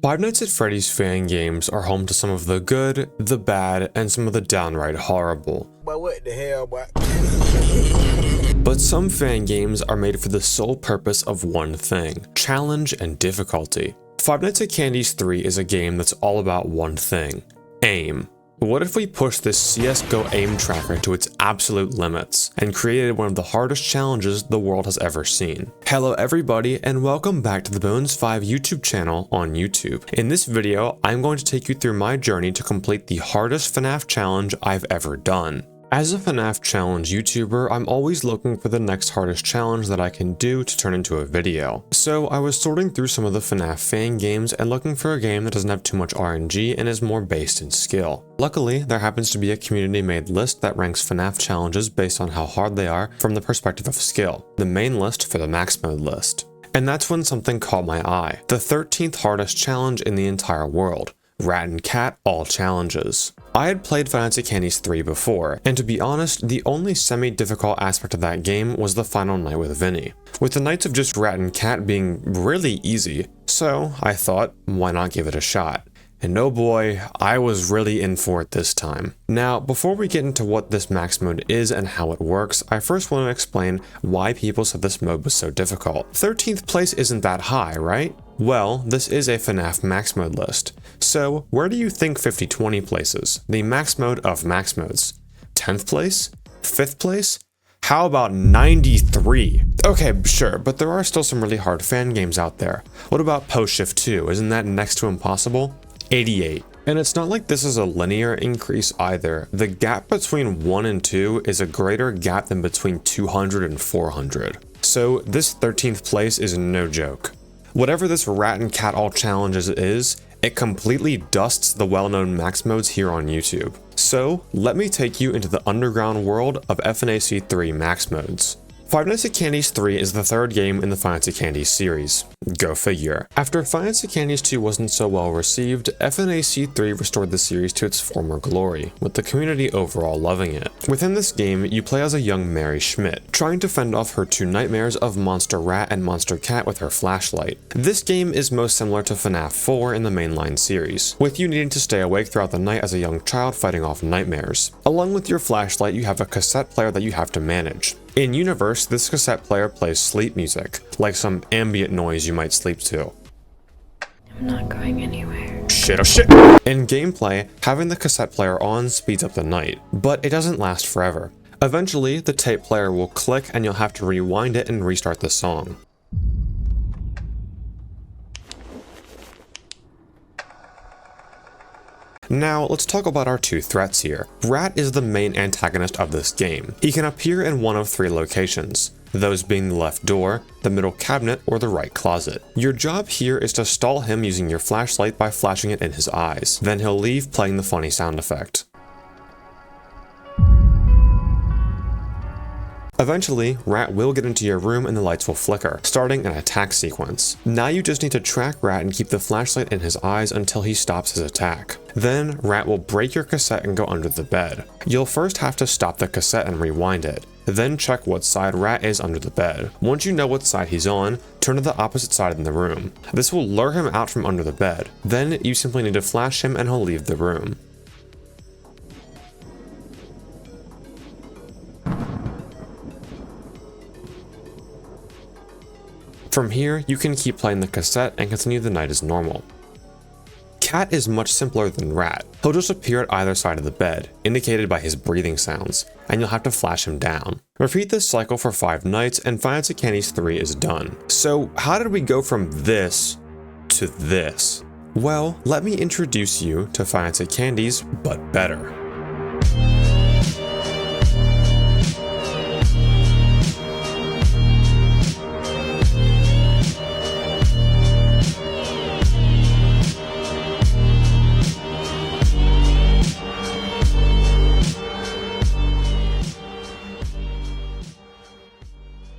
Five Nights at Freddy's fan games are home to some of the good, the bad, and some of the downright horrible. But what the hell, boy? But some fan games are made for the sole purpose of one thing: challenge and difficulty. Five Nights at Candy's 3 is a game that's all about one thing: aim. What if we pushed this CSGO aim tracker to its absolute limits and created one of the hardest challenges the world has ever seen? Hello everybody, and welcome back to the Bones5 YouTube channel on YouTube. In this video, I'm going to take you through my journey to complete the hardest FNAF challenge I've ever done. As a FNAF challenge YouTuber, I'm always looking for the next hardest challenge that I can do to turn into a video. So I was sorting through some of the FNAF fan games and looking for a game that doesn't have too much RNG and is more based in skill. Luckily, there happens to be a community-made list that ranks FNAF challenges based on how hard they are from the perspective of skill, the main list for the max mode list. And that's when something caught my eye: the 13th hardest challenge in the entire world. Rat and Cat All Challenges. I had played Five Nights at Candy's 3 before, and to be honest, the only semi-difficult aspect of that game was the final night with Vinny, with the nights of just Rat and Cat being really easy, so I thought, why not give it a shot? And oh boy, I was really in for it this time. Now, before we get into what this max mode is and how it works, I first want to explain why people said this mode was so difficult. 13th place isn't that high, right? Well, this is a FNAF max mode list. So, where do you think 5020 places? The max mode of max modes? 10th place? 5th place? How about 93? Okay, sure, but there are still some really hard fan games out there. What about Post Shift 2? Isn't that next to impossible? 88. And it's not like this is a linear increase either. The gap between 1 and 2 is a greater gap than between 200 and 400. So this 13th place is no joke. Whatever this Rat and Cat All Challenges is, it completely dusts the well-known max modes here on YouTube. So let me take you into the underground world of FNAC 3 max modes. Five Nights at Candy's 3 is the third game in the Five Nights at Candy's series. Go figure. After Five Nights at Candy's 2 wasn't so well received, FNAC 3 restored the series to its former glory, with the community overall loving it. Within this game, you play as a young Mary Schmidt, trying to fend off her two nightmares of Monster Rat and Monster Cat with her flashlight. This game is most similar to FNAF 4 in the mainline series, with you needing to stay awake throughout the night as a young child fighting off nightmares. Along with your flashlight, you have a cassette player that you have to manage. In universe, this cassette player plays sleep music, like some ambient noise you might sleep to. I'm not going anywhere. Shit, oh shit! In gameplay, having the cassette player on speeds up the night, but it doesn't last forever. Eventually, the tape player will click and you'll have to rewind it and restart the song. Now, let's talk about our two threats here. Rat is the main antagonist of this game. He can appear in one of three locations, those being the left door, the middle cabinet, or the right closet. Your job here is to stall him using your flashlight by flashing it in his eyes. Then he'll leave playing the funny sound effect. Eventually, Rat will get into your room and the lights will flicker, starting an attack sequence. Now you just need to track Rat and keep the flashlight in his eyes until he stops his attack. Then, Rat will break your cassette and go under the bed. You'll first have to stop the cassette and rewind it. Then check what side Rat is under the bed. Once you know what side he's on, turn to the opposite side in the room. This will lure him out from under the bed. Then you simply need to flash him and he'll leave the room. From here, you can keep playing the cassette and continue the night as normal. Cat is much simpler than Rat. He'll just appear at either side of the bed, indicated by his breathing sounds, and you'll have to flash him down. Repeat this cycle for 5 nights and Five Nights at Candy's 3 is done. So how did we go from this to this? Well, let me introduce you to Five Nights at Candy's, but better.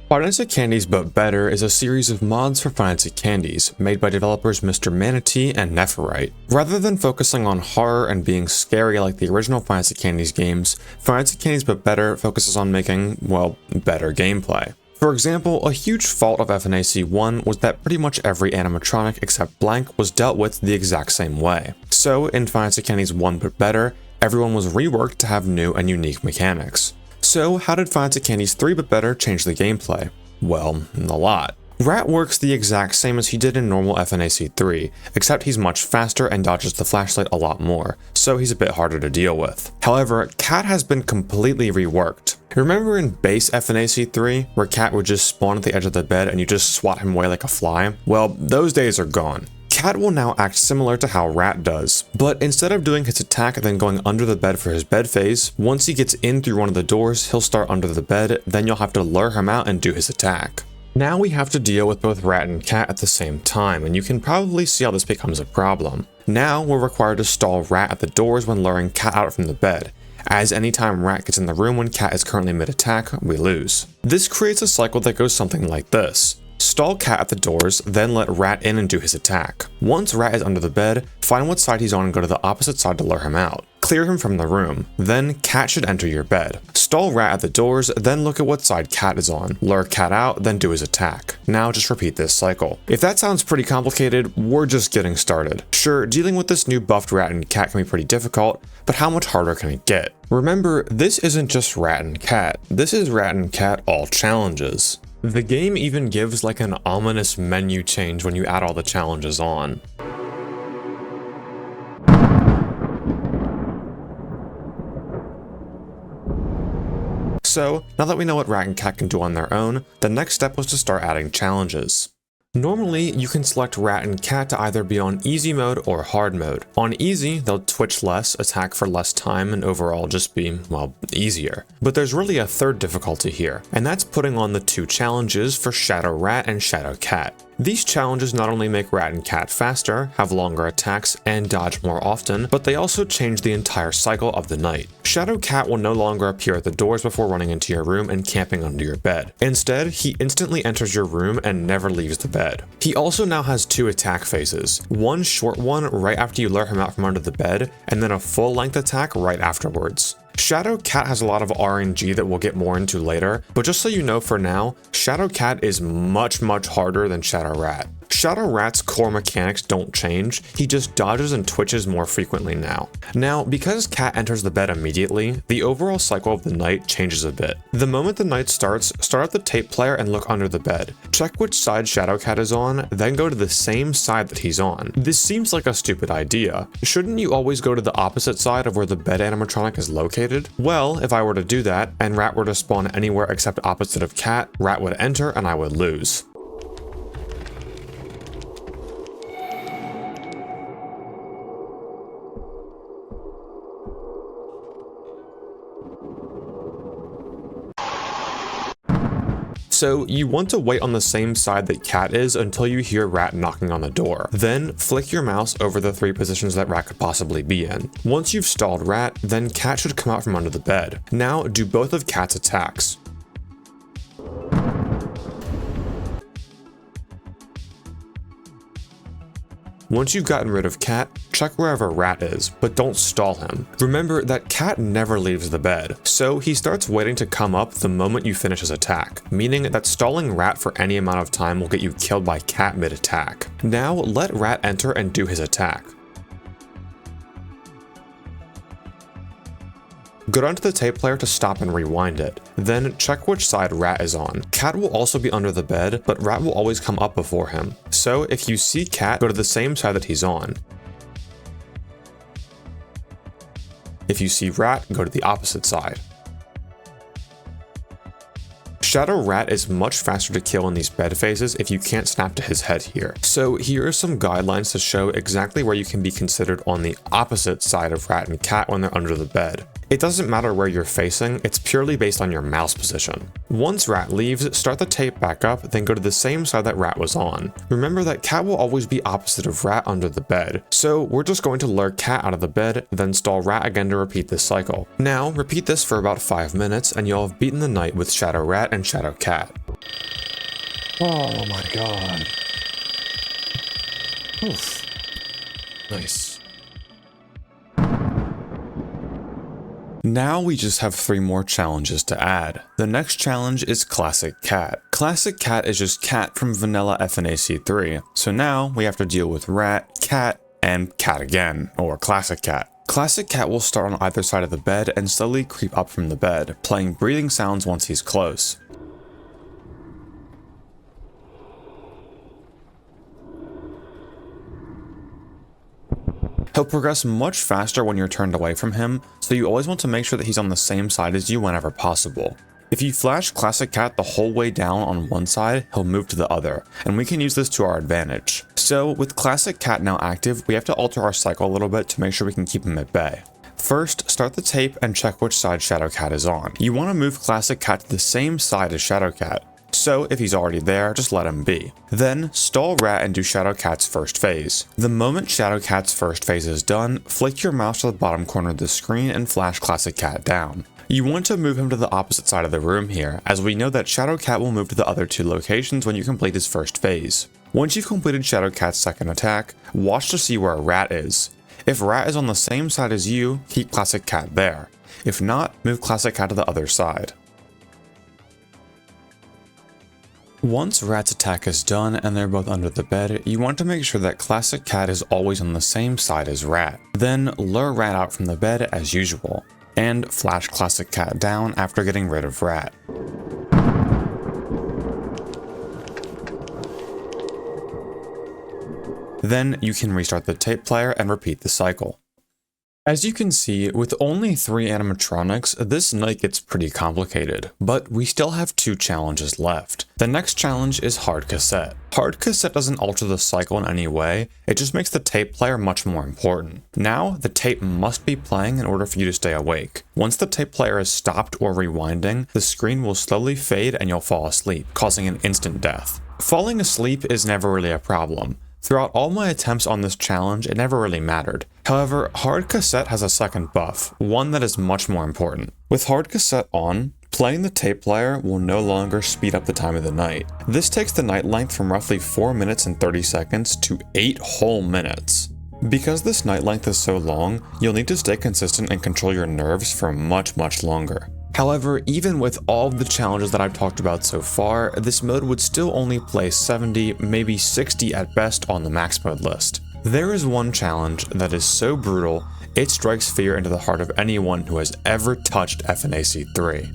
Five Nights at Candy's But Better is a series of mods for Five Nights at Candy's, made by developers Mr. Manatee and Nephirite. Rather than focusing on horror and being scary like the original Five Nights at Candy's games, Five Nights at Candy's But Better focuses on making, well, better gameplay. For example, a huge fault of FNAC 1 was that pretty much every animatronic except Blank was dealt with the exact same way. So in Five Nights at Candy's 1 But Better, everyone was reworked to have new and unique mechanics. So how did Five Nights at Candy's 3 But Better change the gameplay? Well, a lot. Rat works the exact same as he did in normal FNAC 3, except he's much faster and dodges the flashlight a lot more, so he's a bit harder to deal with. However, Cat has been completely reworked. Remember in base FNAC 3, where Cat would just spawn at the edge of the bed and you just swat him away like a fly? Well, those days are gone. Cat will now act similar to how Rat does, but instead of doing his attack and then going under the bed for his bed phase, once he gets in through one of the doors, he'll start under the bed, then you'll have to lure him out and do his attack. Now we have to deal with both Rat and Cat at the same time, and you can probably see how this becomes a problem. Now we're required to stall Rat at the doors when luring Cat out from the bed, as anytime Rat gets in the room when Cat is currently mid-attack, we lose. This creates a cycle that goes something like this. Stall Cat at the doors, then let Rat in and do his attack. Once Rat is under the bed, find what side he's on and go to the opposite side to lure him out. Clear him from the room, then Cat should enter your bed. Stall Rat at the doors, then look at what side Cat is on. Lure Cat out, then do his attack. Now just repeat this cycle. If that sounds pretty complicated, we're just getting started. Sure, dealing with this new buffed Rat and Cat can be pretty difficult, but how much harder can it get? Remember, this isn't just Rat and Cat, this is Rat and Cat all challenges. The game even gives like an ominous menu change when you add all the challenges on. So, now that we know what Rat and Cat can do on their own, the next step was to start adding challenges. Normally, you can select Rat and Cat to either be on easy mode or hard mode. On easy, they'll twitch less, attack for less time, and overall just be, well, easier. But there's really a third difficulty here, and that's putting on the two challenges for Shadow Rat and Shadow Cat. These challenges not only make Rat and Cat faster, have longer attacks, and dodge more often, but they also change the entire cycle of the night. Shadow Cat will no longer appear at the doors before running into your room and camping under your bed. Instead, he instantly enters your room and never leaves the bed. He also now has two attack phases, one short one right after you lure him out from under the bed, and then a full-length attack right afterwards. Shadow Cat has a lot of RNG that we'll get more into later, but just so you know for now, Shadow Cat is much harder than Shadow Rat. Shadow Rat's core mechanics don't change, he just dodges and twitches more frequently now. Now, because Cat enters the bed immediately, the overall cycle of the night changes a bit. The moment the night starts, start up the tape player and look under the bed. Check which side Shadow Cat is on, then go to the same side that he's on. This seems like a stupid idea. Shouldn't you always go to the opposite side of where the bed animatronic is located? Well, if I were to do that, and Rat were to spawn anywhere except opposite of Cat, Rat would enter and I would lose. So you want to wait on the same side that Cat is until you hear Rat knocking on the door. Then flick your mouse over the three positions that Rat could possibly be in. Once you've stalled Rat, then Cat should come out from under the bed. Now do both of Cat's attacks. Once you've gotten rid of Cat, check wherever Rat is, but don't stall him. Remember that Cat never leaves the bed, so he starts waiting to come up the moment you finish his attack, meaning that stalling Rat for any amount of time will get you killed by Cat mid-attack. Now let Rat enter and do his attack. Go down to the tape player to stop and rewind it. Then check which side Rat is on. Cat will also be under the bed, but Rat will always come up before him. So if you see Cat, go to the same side that he's on. If you see Rat, go to the opposite side. Shadow Rat is much faster to kill in these bed phases if you can't snap to his head here. So here are some guidelines to show exactly where you can be considered on the opposite side of Rat and Cat when they're under the bed. It doesn't matter where you're facing, it's purely based on your mouse position. Once Rat leaves, start the tape back up, then go to the same side that Rat was on. Remember that Cat will always be opposite of Rat under the bed, so we're just going to lure Cat out of the bed, then stall Rat again to repeat this cycle. Now, repeat this for about 5 minutes, and you'll have beaten the night with Shadow Rat and Shadow Cat. Oh my god. Oof. Nice. Now we just have 3 more challenges to add. The next challenge is Classic Cat. Classic Cat is just cat from vanilla FNAC 3, so now we have to deal with rat, cat, and cat again, or Classic Cat. Classic Cat will start on either side of the bed and slowly creep up from the bed, playing breathing sounds once he's close. He'll progress much faster when you're turned away from him, so you always want to make sure that he's on the same side as you whenever possible. If you flash Classic Cat the whole way down on one side, he'll move to the other, and we can use this to our advantage. So with Classic Cat now active, we have to alter our cycle a little bit to make sure we can keep him at bay. First, start the tape and check which side Shadow Cat is on. You want to move Classic Cat to the same side as Shadow Cat, so if he's already there, just let him be. Then, stall Rat and do Shadow Cat's first phase. The moment Shadow Cat's first phase is done, flick your mouse to the bottom corner of the screen and flash Classic Cat down. You want to move him to the opposite side of the room here, as we know that Shadow Cat will move to the other 2 locations when you complete his first phase. Once you've completed Shadow Cat's second attack, watch to see where Rat is. If Rat is on the same side as you, keep Classic Cat there. If not, move Classic Cat to the other side. Once Rat's attack is done and they're both under the bed, you want to make sure that Classic Cat is always on the same side as Rat. Then lure Rat out from the bed as usual, and flash Classic Cat down after getting rid of Rat. Then you can restart the tape player and repeat the cycle. As you can see, with only 3 animatronics, this night gets pretty complicated, but we still have 2 challenges left. The next challenge is Hard Cassette. Hard Cassette doesn't alter the cycle in any way, it just makes the tape player much more important. Now, the tape must be playing in order for you to stay awake. Once the tape player is stopped or rewinding, the screen will slowly fade and you'll fall asleep, causing an instant death. Falling asleep is never really a problem. Throughout all my attempts on this challenge, it never really mattered. However, Hard Cassette has a second buff, one that is much more important. With Hard Cassette on, playing the tape player will no longer speed up the time of the night. This takes the night length from roughly 4 minutes and 30 seconds to 8 whole minutes. Because this night length is so long, you'll need to stay consistent and control your nerves for much longer. However, even with all of the challenges that I've talked about so far, this mode would still only place 70, maybe 60 at best on the max mode list. There is one challenge that is so brutal, it strikes fear into the heart of anyone who has ever touched FNAC 3.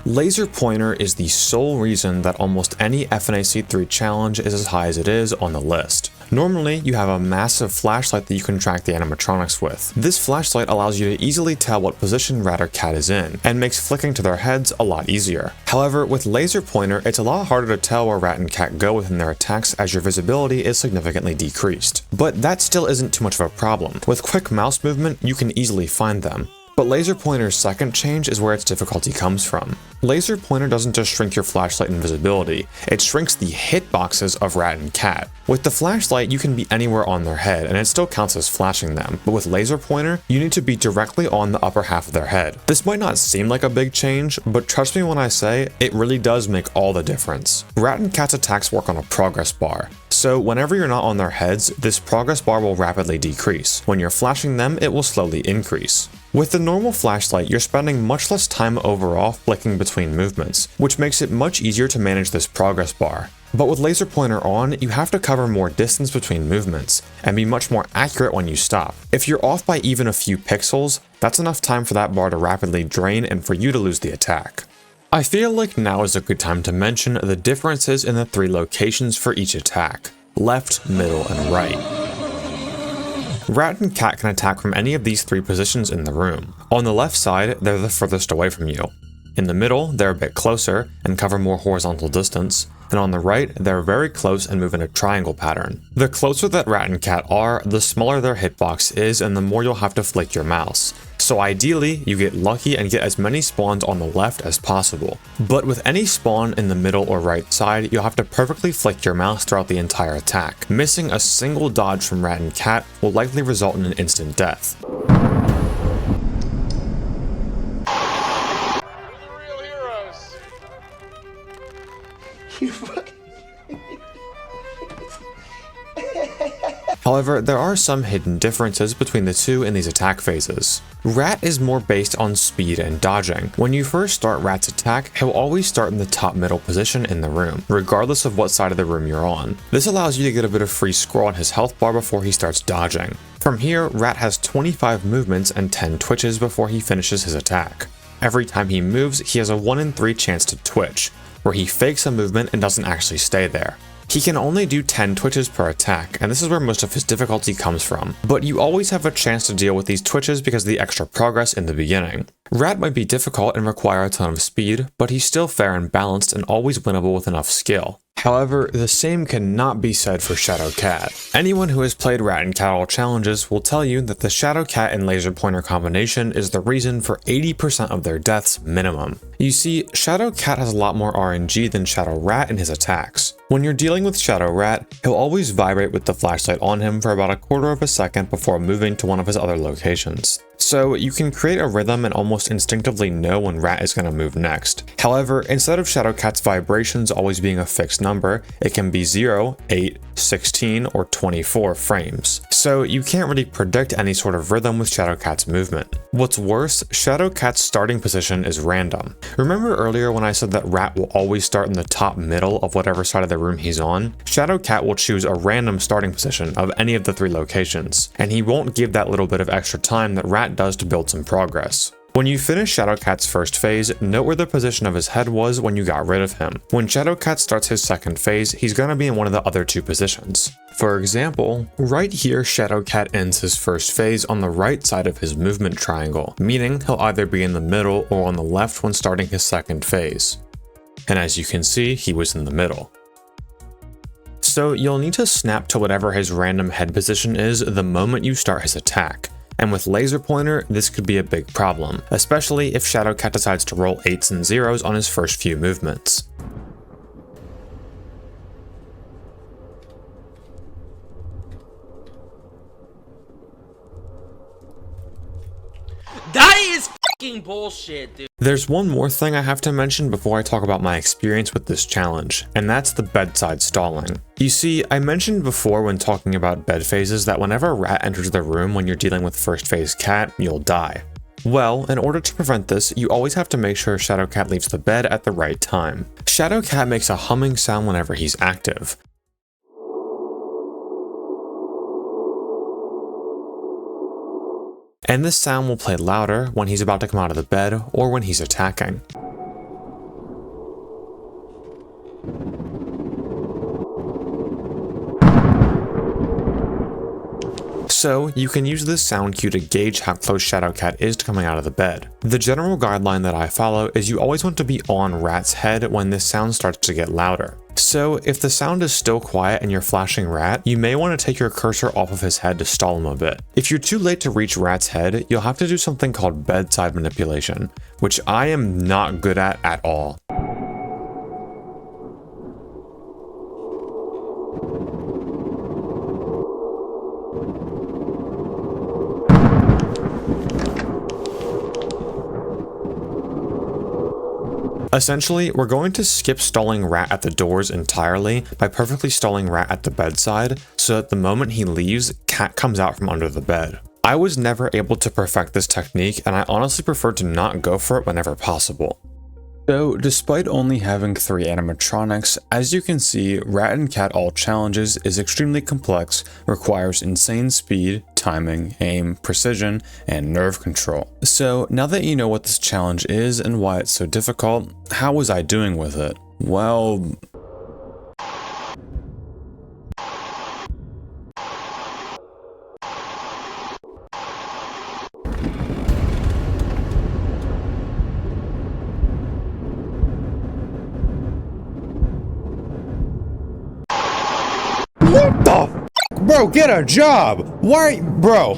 Laser Pointer is the sole reason that almost any FNAC 3 challenge is as high as it is on the list. Normally, you have a massive flashlight that you can track the animatronics with. This flashlight allows you to easily tell what position Rat or Cat is in, and makes flicking to their heads a lot easier. However, with Laser Pointer, it's a lot harder to tell where Rat and Cat go within their attacks as your visibility is significantly decreased. But that still isn't too much of a problem. With quick mouse movement, you can easily find them. But Laser Pointer's second change is where its difficulty comes from. Laser Pointer doesn't just shrink your flashlight invisibility, it shrinks the hitboxes of Rat and Cat. With the flashlight, you can be anywhere on their head and it still counts as flashing them, but with Laser Pointer, you need to be directly on the upper half of their head. This might not seem like a big change, but trust me when I say, it really does make all the difference. Rat and Cat's attacks work on a progress bar. So whenever you're not on their heads, this progress bar will rapidly decrease. When you're flashing them, it will slowly increase. With the normal flashlight, you're spending much less time overall flicking between movements, which makes it much easier to manage this progress bar. But with Laser Pointer on, you have to cover more distance between movements, and be much more accurate when you stop. If you're off by even a few pixels, that's enough time for that bar to rapidly drain and for you to lose the attack. I feel like now is a good time to mention the differences in the 3 locations for each attack: left, middle, and right. Rat and Cat can attack from any of these 3 positions in the room. On the left side, they're the furthest away from you. In the middle, they're a bit closer and cover more horizontal distance, and on the right, they're very close and move in a triangle pattern. The closer that Rat and Cat are, the smaller their hitbox is and the more you'll have to flick your mouse. So ideally, you get lucky and get as many spawns on the left as possible. But with any spawn in the middle or right side, you'll have to perfectly flick your mouse throughout the entire attack. Missing a single dodge from Rat and Cat will likely result in an instant death. However, there are some hidden differences between the two in these attack phases. Rat is more based on speed and dodging. When you first start Rat's attack, he'll always start in the top middle position in the room, regardless of what side of the room you're on. This allows you to get a bit of free scroll on his health bar before he starts dodging. From here, Rat has 25 movements and 10 twitches before he finishes his attack. Every time he moves, he has a 1 in 3 chance to twitch, where he fakes a movement and doesn't actually stay there. He can only do 10 twitches per attack, and this is where most of his difficulty comes from. But you always have a chance to deal with these twitches because of the extra progress in the beginning. Rat might be difficult and require a ton of speed, but he's still fair and balanced and always winnable with enough skill. However, the same cannot be said for Shadow Cat. Anyone who has played Rat and Cat All challenges will tell you that the Shadow Cat and Laser Pointer combination is the reason for 80% of their deaths minimum. You see, Shadow Cat has a lot more RNG than Shadow Rat in his attacks. When you're dealing with Shadow Rat, he'll always vibrate with the flashlight on him for about a quarter of a second before moving to one of his other locations. So you can create a rhythm and almost instinctively know when Rat is going to move next. However, instead of Shadow Cat's vibrations always being a fixed number, it can be 0, 8, 16, or 24 frames. So you can't really predict any sort of rhythm with Shadow Cat's movement. What's worse, Shadow Cat's starting position is random. Remember earlier when I said that Rat will always start in the top middle of whatever side of the room he's on? Shadow Cat will choose a random starting position of any of the 3 locations, and he won't give that little bit of extra time that Rat does to build some progress. When you finish Shadow Cat's first phase, note where the position of his head was when you got rid of him. When Shadow Cat starts his second phase, he's gonna be in one of the other 2 positions. For example, right here Shadow Cat ends his first phase on the right side of his movement triangle, meaning he'll either be in the middle or on the left when starting his second phase. And as you can see, he was in the middle. So you'll need to snap to whatever his random head position is the moment you start his attack. And with Laser Pointer, this could be a big problem, especially if Shadow Cat decides to roll 8s and 0s on his first few movements. That is fucking bullshit, dude. There's one more thing I have to mention before I talk about my experience with this challenge, and that's the bedside stalling. You see, I mentioned before when talking about bed phases that whenever Rat enters the room when you're dealing with first phase Cat, you'll die. Well, in order to prevent this, you always have to make sure Shadow Cat leaves the bed at the right time. Shadow Cat makes a humming sound whenever he's active. And this sound will play louder when he's about to come out of the bed or when he's attacking. So you can use this sound cue to gauge how close Shadow Cat is to coming out of the bed. The general guideline that I follow is you always want to be on Rat's head when this sound starts to get louder. So if the sound is still quiet and you're flashing Rat, you may want to take your cursor off of his head to stall him a bit. If you're too late to reach Rat's head, you'll have to do something called bedside manipulation, which I am not good at all. Essentially, we're going to skip stalling Rat at the doors entirely by perfectly stalling Rat at the bedside, so that the moment he leaves, Cat comes out from under the bed. I was never able to perfect this technique, and I honestly prefer to not go for it whenever possible. So, despite only having 3 animatronics, as you can see, Rat and Cat All Challenges is extremely complex, requires insane speed, timing, aim, precision, and nerve control. So, now that you know what this challenge is and why it's so difficult, how was I doing with it? Well... What the f? Bro, get a job! Why, bro?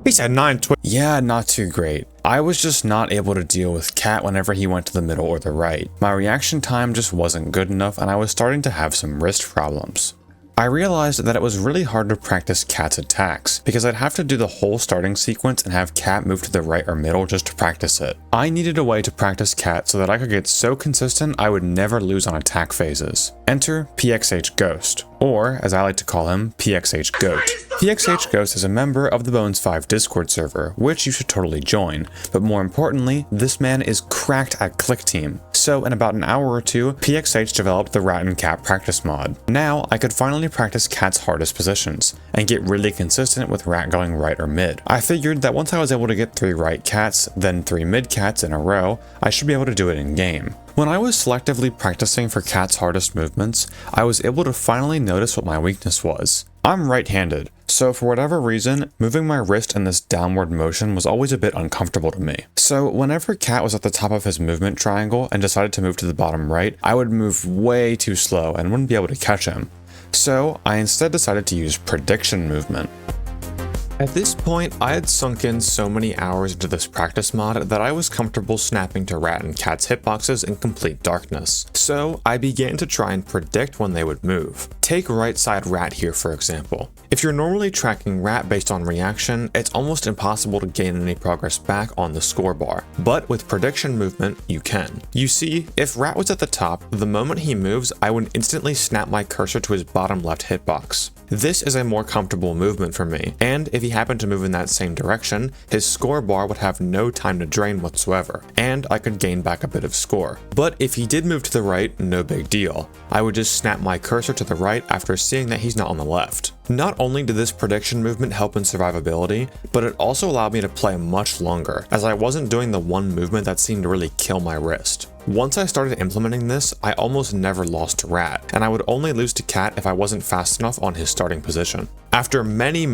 He said 920. Yeah, not too great. I was just not able to deal with Cat whenever he went to the middle or the right. My reaction time just wasn't good enough and I was starting to have some wrist problems. I realized that it was really hard to practice Cat's attacks, because I'd have to do the whole starting sequence and have Cat move to the right or middle just to practice it. I needed a way to practice Cat so that I could get so consistent I would never lose on attack phases. Enter PXH Ghost, or as I like to call him, PXH Goat. PXH Ghost is a member of the Bones 5 Discord server, which you should totally join, but more importantly, this man is cracked at Click Team. So in about an hour or two, PXH developed the Rat and Cat practice mod. Now I could finally practice Cat's hardest positions, and get really consistent with Rat going right or mid. I figured that once I was able to get 3 right Cats, then 3 mid Cats in a row, I should be able to do it in game. When I was selectively practicing for Cat's hardest movements, I was able to finally notice what my weakness was. I'm right-handed, so for whatever reason, moving my wrist in this downward motion was always a bit uncomfortable to me. So whenever Cat was at the top of his movement triangle and decided to move to the bottom right, I would move way too slow and wouldn't be able to catch him. So I instead decided to use prediction movement. At this point, I had sunk in so many hours into this practice mod that I was comfortable snapping to Rat and Cat's hitboxes in complete darkness. So I began to try and predict when they would move. Take right side Rat here for example. If you're normally tracking Rat based on reaction, it's almost impossible to gain any progress back on the scorebar. But with prediction movement, you can. You see, if Rat was at the top, the moment he moves, I would instantly snap my cursor to his bottom left hitbox. This is a more comfortable movement for me, and if he happened to move in that same direction, his scorebar would have no time to drain whatsoever, and I could gain back a bit of score. But if he did move to the right, no big deal. I would just snap my cursor to the right after seeing that he's not on the left. Not only did this prediction movement help in survivability, but it also allowed me to play much longer, as I wasn't doing the one movement that seemed to really kill my wrist. Once I started implementing this, I almost never lost to Rat, and I would only lose to Cat if I wasn't fast enough on his starting position. After many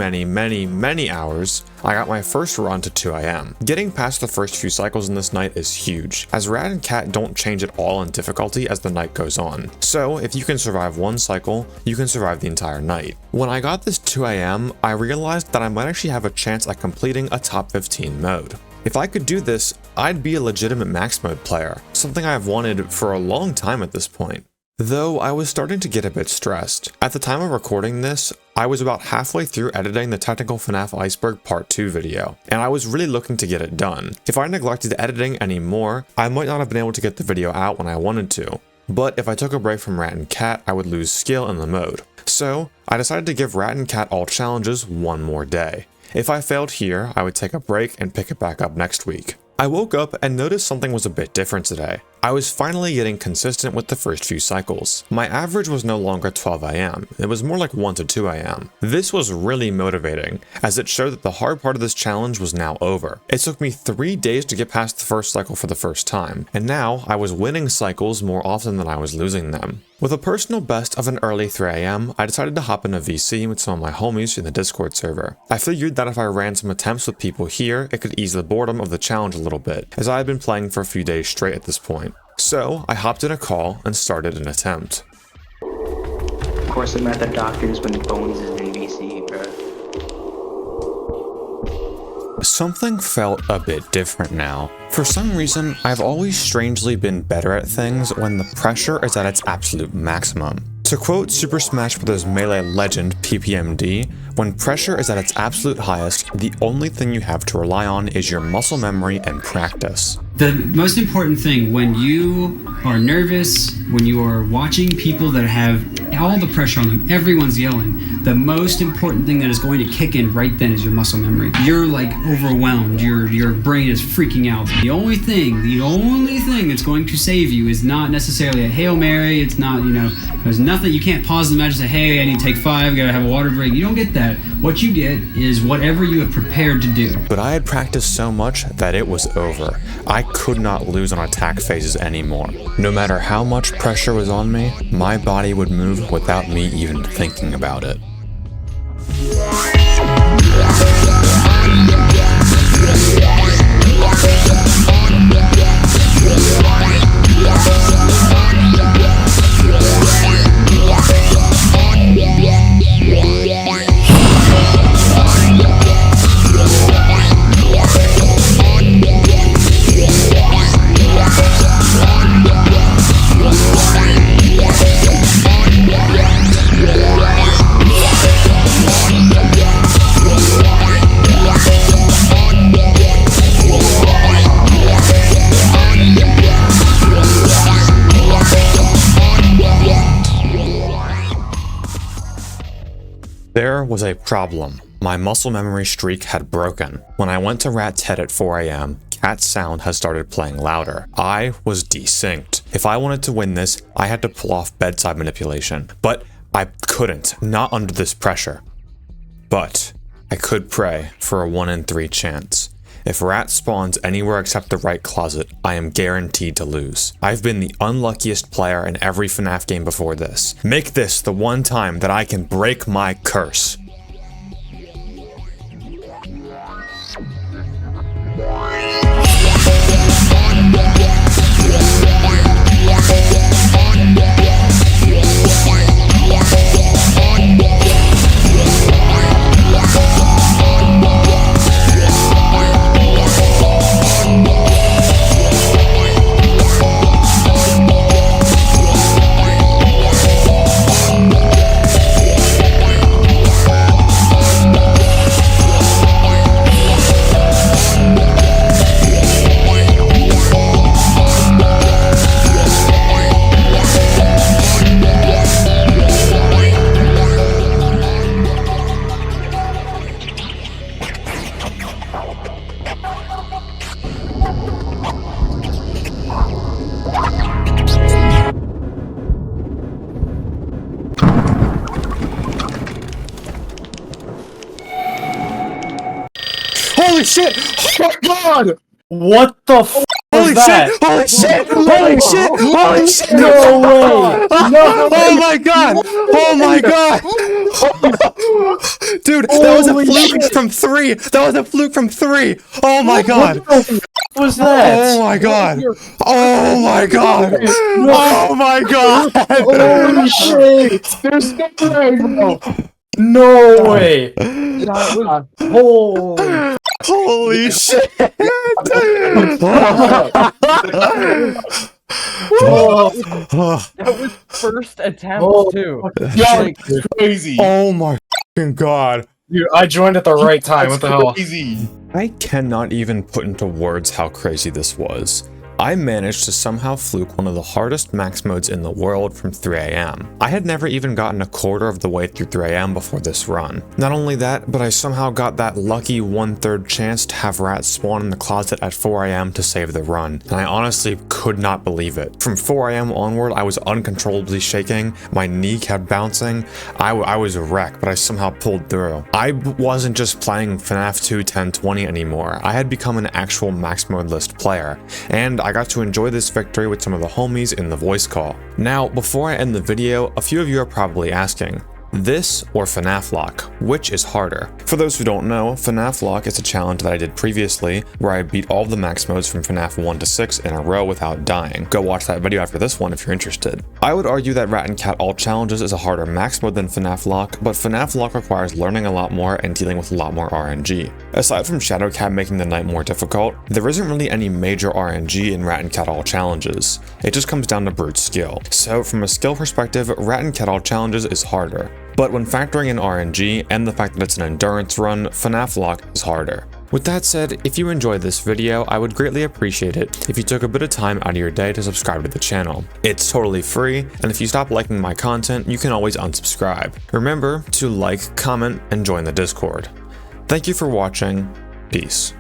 hours, I got my first run to 2 AM. Getting past the first few cycles in this night is huge, as Rat and Cat don't change at all in difficulty as the night goes on. So if you can survive one cycle, you can survive the entire night. When I got this 2 AM, I realized that I might actually have a chance at completing a top 15 mode. If I could do this, I'd be a legitimate max mode player, something I've wanted for a long time at this point. Though I was starting to get a bit stressed. At the time of recording this, I was about halfway through editing the Technical FNAF Iceberg Part 2 video, and I was really looking to get it done. If I neglected editing anymore, I might not have been able to get the video out when I wanted to. But if I took a break from Rat and Cat, I would lose skill in the mode. So I decided to give Rat and Cat all challenges one more day. If I failed here, I would take a break and pick it back up next week. I woke up and noticed something was a bit different today. I was finally getting consistent with the first few cycles. My average was no longer 12 AM, it was more like 1 to 2 AM. This was really motivating, as it showed that the hard part of this challenge was now over. It took me 3 days to get past the first cycle for the first time, and now I was winning cycles more often than I was losing them. With a personal best of an early 3 AM, I decided to hop in a VC with some of my homies in the Discord server. I figured that if I ran some attempts with people here, it could ease the boredom of the challenge a little bit, as I had been playing for a few days straight at this point. So I hopped in a call and started an attempt. Of course, I'm at the doctor's when Bones is in VC, bro. Something felt a bit different now. For some reason, I've always strangely been better at things when the pressure is at its absolute maximum. To quote Super Smash Bros. Melee legend PPMD, when pressure is at its absolute highest, the only thing you have to rely on is your muscle memory and practice. The most important thing when you are nervous, when you are watching people that have all the pressure on them, everyone's yelling, the most important thing that is going to kick in right then is your muscle memory. You're like overwhelmed, your brain is freaking out. The only thing that's going to save you is not necessarily a Hail Mary, it's not, there's nothing, you can't pause the match and say, hey, I need to take 5, gotta have a water break. You don't get that. What you get is whatever you have prepared to do. But I had practiced so much that it was over. I could not lose on attack phases anymore. No matter how much pressure was on me, my body would move without me even thinking about it. There was a problem. My muscle memory streak had broken. When I went to Rat's head at 4 AM, Cat's sound had started playing louder. I was desynced. If I wanted to win this, I had to pull off bedside manipulation. But I couldn't, not under this pressure. But I could pray for a 1 in 3 chance. If Rat spawns anywhere except the right closet, I am guaranteed to lose. I've been the unluckiest player in every FNAF game before this. Make this the one time that I can break my curse. Holy shit! Oh my god! What the f*** Holy was that? shit! Holy shit! Holy shit! Holy shit! No way! No! Oh my god! Oh my god! Dude, that was a Holy fluke shit. from 3! That was a fluke from 3! Oh my god! What the f*** was that? Oh my god! Oh my god! Oh my god! Holy shit! There's no way, bro! No way! Holy! Holy shit! That was first attempt Oh, too. God, crazy! Oh my fucking god! Dude, I joined at the right time. What the hell? Crazy. I cannot even put into words how crazy this was. I managed to somehow fluke one of the hardest max modes in the world from 3 AM. I had never even gotten a quarter of the way through 3 AM before this run. Not only that, but I somehow got that lucky 1/3 chance to have Rat spawn in the closet at 4 AM to save the run, and I honestly could not believe it. From 4 AM onward, I was uncontrollably shaking, my knee kept bouncing, I was a wreck, but I somehow pulled through. I wasn't just playing FNAF 2 1020 anymore, I had become an actual max mode list player, and I got to enjoy this victory with some of the homies in the voice call. Now, before I end the video, a few of you are probably asking, this or FNAF Lock, which is harder? For those who don't know, FNAF Lock is a challenge that I did previously, where I beat all of the max modes from FNAF 1 to 6 in a row without dying. Go watch that video after this one if you're interested. I would argue that Rat and Cat All Challenges is a harder max mode than FNAF Lock, but FNAF Lock requires learning a lot more and dealing with a lot more RNG. Aside from Shadowcat making the night more difficult, there isn't really any major RNG in Rat and Cat All Challenges. It just comes down to brute skill. So from a skill perspective, Rat and Cat All Challenges is harder. But when factoring in RNG and the fact that it's an endurance run, FNAF Lock is harder. With that said, if you enjoyed this video, I would greatly appreciate it if you took a bit of time out of your day to subscribe to the channel. It's totally free, and if you stop liking my content, you can always unsubscribe. Remember to like, comment, and join the Discord. Thank you for watching. Peace.